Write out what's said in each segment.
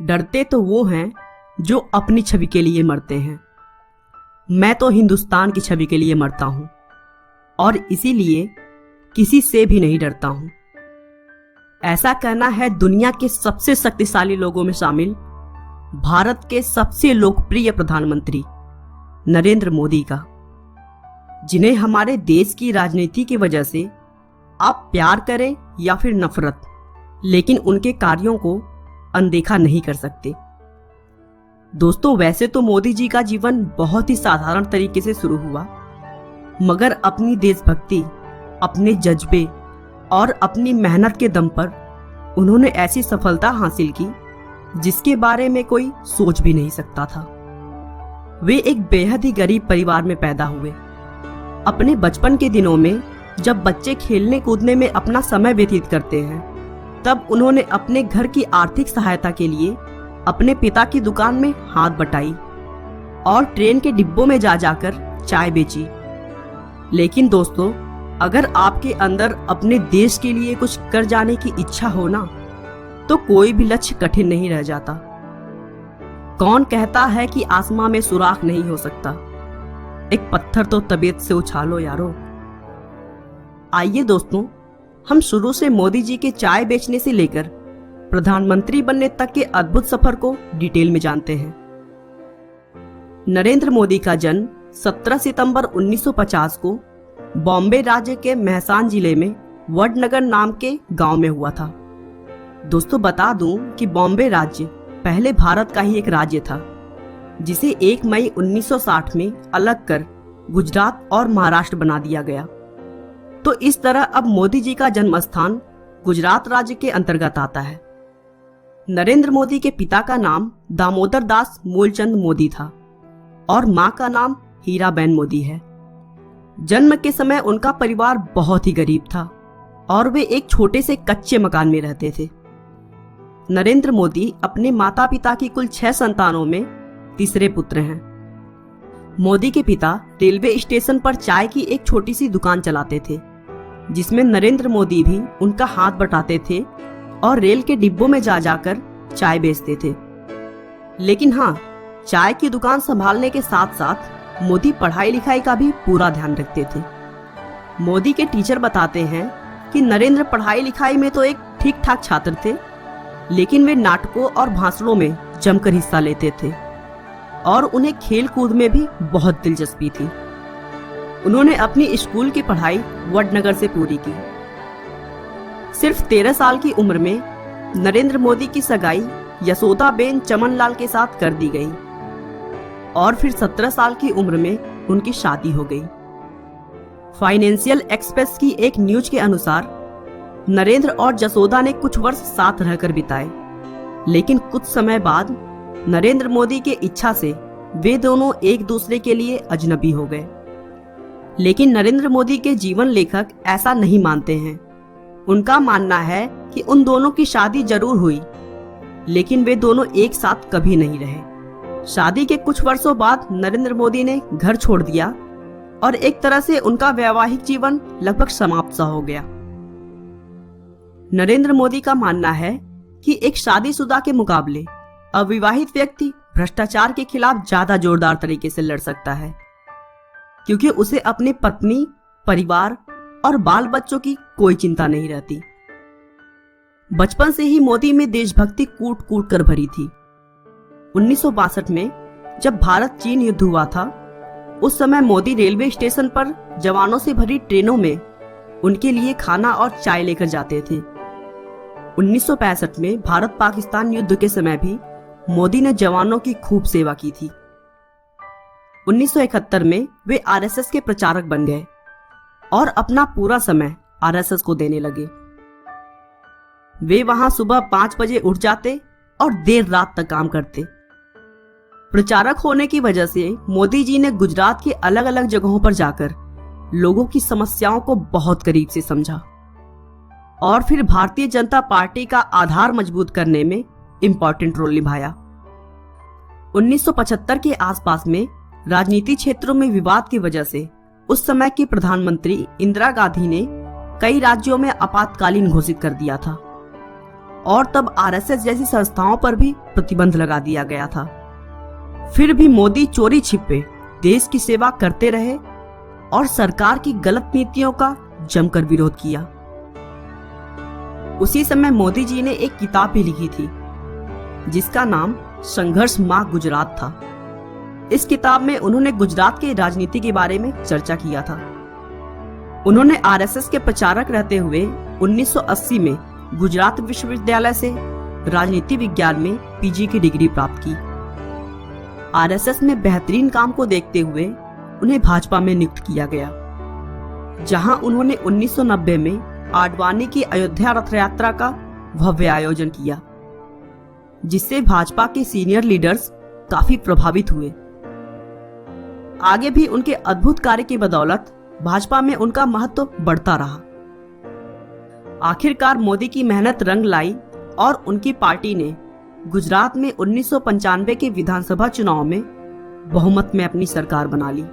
डरते तो वो हैं जो अपनी छवि के लिए मरते हैं। मैं तो हिंदुस्तान की छवि के लिए मरता हूं और इसीलिए किसी से भी नहीं डरता हूं। ऐसा कहना है दुनिया के सबसे शक्तिशाली लोगों में शामिल भारत के सबसे लोकप्रिय प्रधानमंत्री नरेंद्र मोदी का, जिन्हें हमारे देश की राजनीति की वजह से आप प्यार करें या फिर नफरत, लेकिन उनके कार्यों को अनदेखा नहीं कर सकते। दोस्तों, वैसे तो मोदी जी का जीवन बहुत ही साधारण तरीके से शुरू हुआ, मगर अपनी देशभक्ति, अपने जज्बे और अपनी मेहनत के दम पर उन्होंने ऐसी सफलता हासिल की जिसके बारे में कोई सोच भी नहीं सकता था। वे एक बेहद ही गरीब परिवार में पैदा हुए। अपने बचपन के दिनों में जब बच्चे खेलने कूदने में अपना समय व्यतीत करते हैं, तब उन्होंने अपने घर की आर्थिक सहायता के लिए अपने पिता की दुकान में हाथ बटाई और ट्रेन के डिब्बों में जा जाकर चाय बेची। लेकिन दोस्तों, अगर आपके अंदर अपने देश के लिए कुछ कर जाने की इच्छा हो ना, तो कोई भी लक्ष्य कठिन नहीं रह जाता। कौन कहता है कि आसमां में सुराख नहीं हो सकता? एक पत्थर तो तबीयत से उछालो यारो। आइए दोस्तों, हम शुरू से मोदी जी के चाय बेचने से लेकर प्रधानमंत्री बनने तक के अद्भुत सफर को डिटेल में जानते हैं। नरेंद्र मोदी का जन्म 17 सितंबर 1950 को बॉम्बे राज्य के मेहसान जिले में वडनगर नाम के गांव में हुआ था। दोस्तों, बता दूं कि बॉम्बे राज्य पहले भारत का ही एक राज्य था, जिसे 1 मई 1960 में अलग कर गुजरात और महाराष्ट्र बना दिया गया। तो इस तरह अब मोदी जी का जन्म स्थान गुजरात राज्य के अंतर्गत आता है। नरेंद्र मोदी के पिता का नाम दामोदर दास मूलचंद मोदी था और मां का नाम हीराबेन मोदी है। जन्म के समय उनका परिवार बहुत ही गरीब था और वे एक छोटे से कच्चे मकान में रहते थे। नरेंद्र मोदी अपने माता पिता की कुल 6 संतानों में तीसरे पुत्र हैं। मोदी के पिता रेलवे स्टेशन पर चाय की एक छोटी सी दुकान चलाते थे, जिसमें नरेंद्र मोदी भी उनका हाथ बटाते थे और रेल के डिब्बों में जा जाकर चाय बेचते थे। लेकिन हाँ, चाय की दुकान संभालने के साथ साथ मोदी पढ़ाई लिखाई का भी पूरा ध्यान रखते थे। मोदी के टीचर बताते हैं कि नरेंद्र पढ़ाई लिखाई में तो एक ठीक ठाक छात्र थे, लेकिन वे नाटकों और भाषणों में जमकर हिस्सा लेते थे और उन्हें खेल कूद में भी बहुत दिलचस्पी थी। उन्होंने अपनी स्कूल की पढ़ाई वडनगर से पूरी की। सिर्फ 13 साल की उम्र में नरेंद्र मोदी की सगाई यशोदाबेन चमनलाल के साथ कर दी गई और फिर 17 साल की उम्र में उनकी शादी हो गई। फाइनेंशियल एक्सप्रेस की एक न्यूज के अनुसार नरेंद्र और जसोदा ने कुछ वर्ष साथ रहकर बिताए, लेकिन कुछ समय बाद नरेंद्र मोदी के इच्छा से वे दोनों एक दूसरे के लिए अजनबी हो गए। लेकिन नरेंद्र मोदी के जीवन लेखक ऐसा नहीं मानते हैं। उनका मानना है कि उन दोनों की शादी जरूर हुई, लेकिन वे दोनों एक साथ कभी नहीं रहे। शादी के कुछ वर्षों बाद नरेंद्र मोदी ने घर छोड़ दिया और एक तरह से उनका वैवाहिक जीवन लगभग समाप्त सा हो गया। नरेंद्र मोदी का मानना है कि एक शादीशुदा के मुकाबले अविवाहित व्यक्ति भ्रष्टाचार के खिलाफ ज्यादा जोरदार तरीके से लड़ सकता है, क्योंकि उसे अपनी पत्नी, परिवार और बाल बच्चों की कोई चिंता नहीं रहती। बचपन से ही मोदी में देशभक्ति कूट कूट कर भरी थी। 1962 में जब भारत चीन युद्ध हुआ था, उस समय मोदी रेलवे स्टेशन पर जवानों से भरी ट्रेनों में उनके लिए खाना और चाय लेकर जाते थे। 1965 में भारत पाकिस्तान युद्ध के समय भी मोदी ने जवानों की खूब सेवा की थी। 1971 में वे आरएसएस के प्रचारक बन गए और अपना पूरा समय आरएसएस को देने लगे। वे वहां सुबह 5 बजे उठ जाते और देर रात तक काम करते। प्रचारक होने की वजह से मोदी जी ने गुजरात के अलग अलग जगहों पर जाकर लोगों की समस्याओं को बहुत करीब से समझा और फिर भारतीय जनता पार्टी का आधार मजबूत करने में इंपॉर्टेंट रोल निभाया। 1975 के आसपास में राजनीति क्षेत्रों में विवाद की वजह से उस समय की प्रधानमंत्री इंदिरा गांधी ने कई राज्यों में आपातकालीन घोषित कर दिया था। और तब आरएसएस जैसी संस्थाओं पर भी प्रतिबंध लगा दिया गया था। फिर भी मोदी चोरी छिपे देश की सेवा करते रहे और सरकार की गलत नीतियों का जमकर विरोध किया। उसी समय मोदी जी ने एक किताब भी लिखी थी जिसका नाम संघर्ष माह गुजरात था। इस किताब में उन्होंने गुजरात की राजनीति के बारे में चर्चा किया था। उन्होंने आरएसएस के प्रचारक रहते हुए 1980 में गुजरात विश्वविद्यालय से राजनीति विज्ञान में पीजी की डिग्री प्राप्त की। आरएसएस में बेहतरीन काम को देखते हुए उन्हें भाजपा में नियुक्त किया गया, जहां उन्होंने 1990 में आडवाणी की अयोध्या रथ यात्रा का भव्य आयोजन किया, जिससे भाजपा के सीनियर लीडर्स काफी प्रभावित हुए। आगे भी उनके अद्भुत कार्य की बदौलत भाजपा में उनका महत्व बढ़ता रहा। आखिरकार मोदी की मेहनत रंग लाई और उनकी पार्टी ने गुजरात में 1995 के विधानसभा चुनाव में बहुमत में अपनी सरकार बना ली।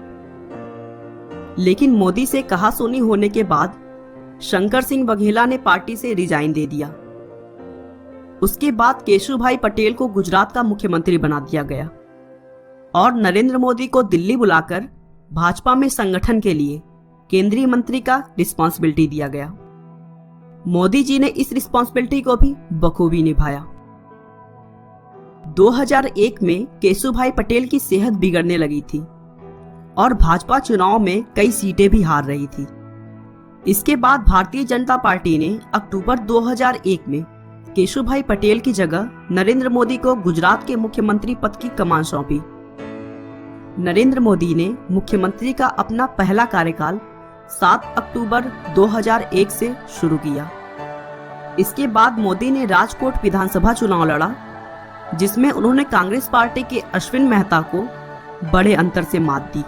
लेकिन मोदी से कहासुनी होने के बाद शंकर सिंह बघेला ने पार्टी से रिजाइन दे दिया। उसके बाद केशुभाई पटेल को गुजरात का मुख्यमंत्री बना दिया गया और नरेंद्र मोदी को दिल्ली बुलाकर भाजपा में संगठन के लिए केंद्रीय मंत्री का रिस्पांसिबिलिटी दिया गया। मोदी जी ने इस रिस्पांसिबिलिटी को भी बखूबी निभाया। 2001 में केशुभाई पटेल की सेहत बिगड़ने लगी थी और भाजपा चुनाव में कई सीटें भी हार रही थी। इसके बाद भारतीय जनता पार्टी ने अक्टूबर 2001 में केशुभाई पटेल की जगह नरेंद्र मोदी को गुजरात के मुख्यमंत्री पद की कमान सौंपी। नरेंद्र मोदी ने मुख्यमंत्री का अपना पहला कार्यकाल 7 अक्टूबर 2001 से शुरू किया। इसके बाद मोदी ने राजकोट विधानसभा चुनाव लड़ा, जिसमें उन्होंने कांग्रेस पार्टी के अश्विन मेहता को बड़े अंतर से मात दी।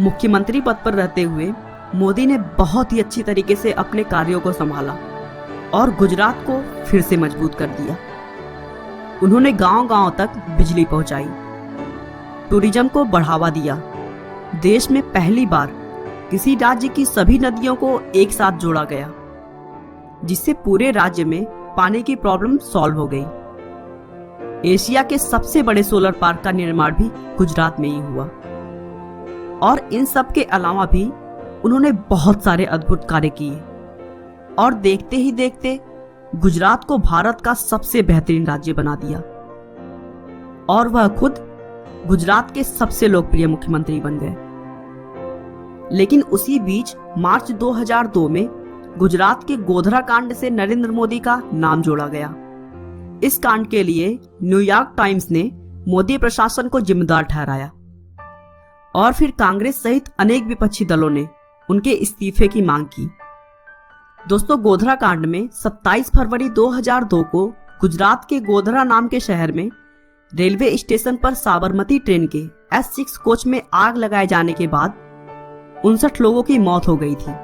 मुख्यमंत्री पद पर रहते हुए मोदी ने बहुत ही अच्छी तरीके से अपने कार्यों को संभाला और गुजरात को फिर से मजबूत कर दिया। उन्होंने गांव-गांव तक बिजली पहुंचाई, टूरिज्म को बढ़ावा दिया। देश में पहली बार किसी राज्य की सभी नदियों को एक साथ जोड़ा गया, जिससे पूरे राज्य में पानी की प्रॉब्लम सॉल्व हो गई। एशिया के सबसे बड़े सोलर पार्क का निर्माण भी गुजरात में ही हुआ। और इन सब के अलावा भी उन्होंने बहुत सारे अद्भुत कार्य किए और देखते ही देखते गुजरात को भारत का सबसे बेहतरीन राज्य बना दिया और वह खुद गुजरात के सबसे लोकप्रिय मुख्यमंत्री बन गए। लेकिन उसी बीच मार्च 2002 में गुजरात के गोधरा कांड से नरेंद्र मोदी का नाम जोड़ा गया। इस कांड के लिए न्यूयॉर्क टाइम्स ने मोदी प्रशासन को जिम्मेदार ठहराया और फिर कांग्रेस सहित अनेक विपक्षी दलों ने उनके इस्तीफे की मांग की। दोस्तों, गोधरा कांड में 27 फरवरी 2002 को गुजरात के गोधरा नाम के शहर में रेलवे स्टेशन पर साबरमती ट्रेन के S6 कोच में आग लगाए जाने के बाद 59 लोगों की मौत हो गई थी,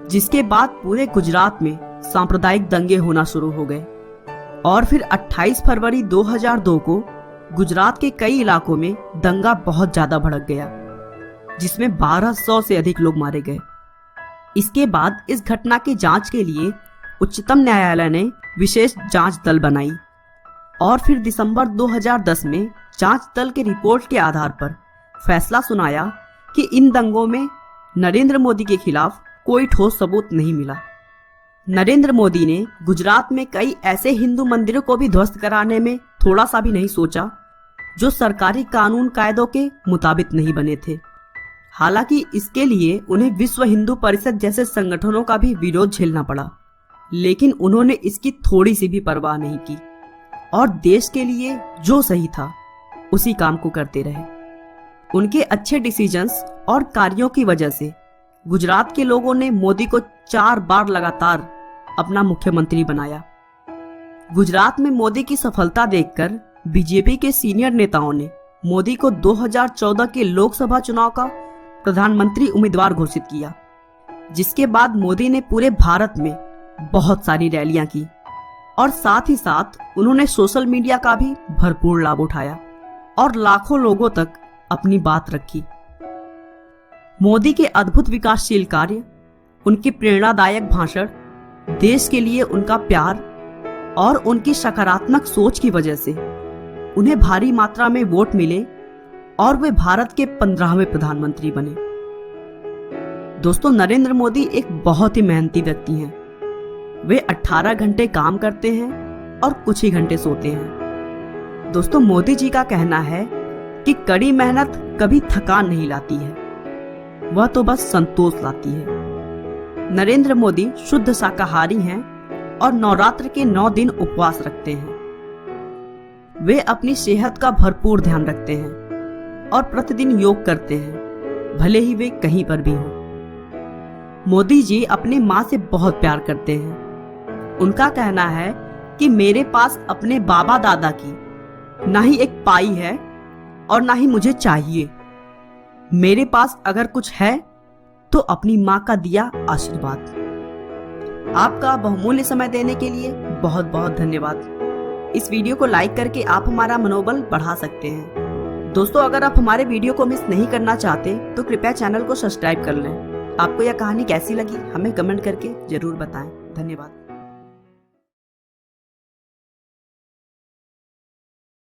जिसके बाद पूरे गुजरात में सांप्रदायिक दंगे होना शुरू हो गए। और फिर 28 फरवरी 2002 को गुजरात के कई इलाकों में दंगा बहुत ज्यादा भड़क गया, जिसमें 1200 से अधिक लोग मारे गए। इसके बाद इस घटना की जांच के लिए उच्चतम न्यायालय ने विशेष जांच दल बनाई और फिर दिसंबर 2010 में जांच दल के रिपोर्ट के आधार पर फैसला सुनाया कि इन दंगों में नरेंद्र मोदी के खिलाफ कोई ठोस सबूत नहीं मिला। नरेंद्र मोदी ने गुजरात में कई ऐसे हिंदू मंदिरों को भी ध्वस्त कराने में थोड़ा सा भी नहीं सोचा जो सरकारी कानून कायदों के मुताबिक नहीं बने थे। हालांकि इसके लिए उन्हें विश्व हिंदू परिषद जैसे संगठनों का भी विरोध झेलना पड़ा, लेकिन उन्होंने इसकी थोड़ी सी भी परवाह नहीं की और देश के लिए जो सही था उसी काम को करते रहे। उनके अच्छे डिसीजंस और कार्यों की वजह से गुजरात के लोगों ने मोदी को 4 बार लगातार अपना मुख्यमंत्री बनाया। गुजरात में मोदी की सफलता देखकर बीजेपी के सीनियर नेताओं ने मोदी को 2014 के लोकसभा चुनाव का प्रधानमंत्री उम्मीदवार घोषित किया, जिसके बाद मोदी ने पूरे भारत में बहुत सारी रैलियां की और साथ ही साथ उन्होंने सोशल मीडिया का भी भरपूर लाभ उठाया और लाखों लोगों तक अपनी बात रखी। मोदी के अद्भुत विकासशील कार्य, उनके प्रेरणादायक भाषण, देश के लिए उनका प्यार और उनकी सकारात्मक सोच की वजह से उन्हें भारी मात्रा में वोट मिले और वे भारत के 15वें प्रधानमंत्री बने। दोस्तों, नरेंद्र मोदी एक बहुत ही मेहनती व्यक्ति हैं। वे 18 घंटे काम करते हैं और कुछ ही घंटे सोते हैं। दोस्तों, मोदी जी का कहना है कि कड़ी मेहनत कभी थकान नहीं लाती है, वह तो बस संतोष लाती है। नरेंद्र मोदी शुद्ध शाकाहारी हैं और नवरात्र के 9 दिन उपवास रखते हैं। वे अपनी सेहत का भरपूर ध्यान रखते हैं और प्रतिदिन योग करते हैं, भले ही वे कहीं पर भी हों। मोदी जी अपनी माँ से बहुत प्यार करते हैं। उनका कहना है कि मेरे पास अपने बाबा दादा की ना ही एक पाई है और ना ही मुझे चाहिए। मेरे पास अगर कुछ है तो अपनी माँ का दिया आशीर्वाद। आपका बहुमूल्य समय देने के लिए बहुत बहुत धन्यवाद। इस वीडियो को लाइक करके आप हमारा मनोबल बढ़ा सकते हैं। दोस्तों, अगर आप हमारे वीडियो को मिस नहीं करना चाहते तो कृपया चैनल को सब्सक्राइब कर लें। आपको यह कहानी कैसी लगी हमें कमेंट करके जरूर बताएं। धन्यवाद।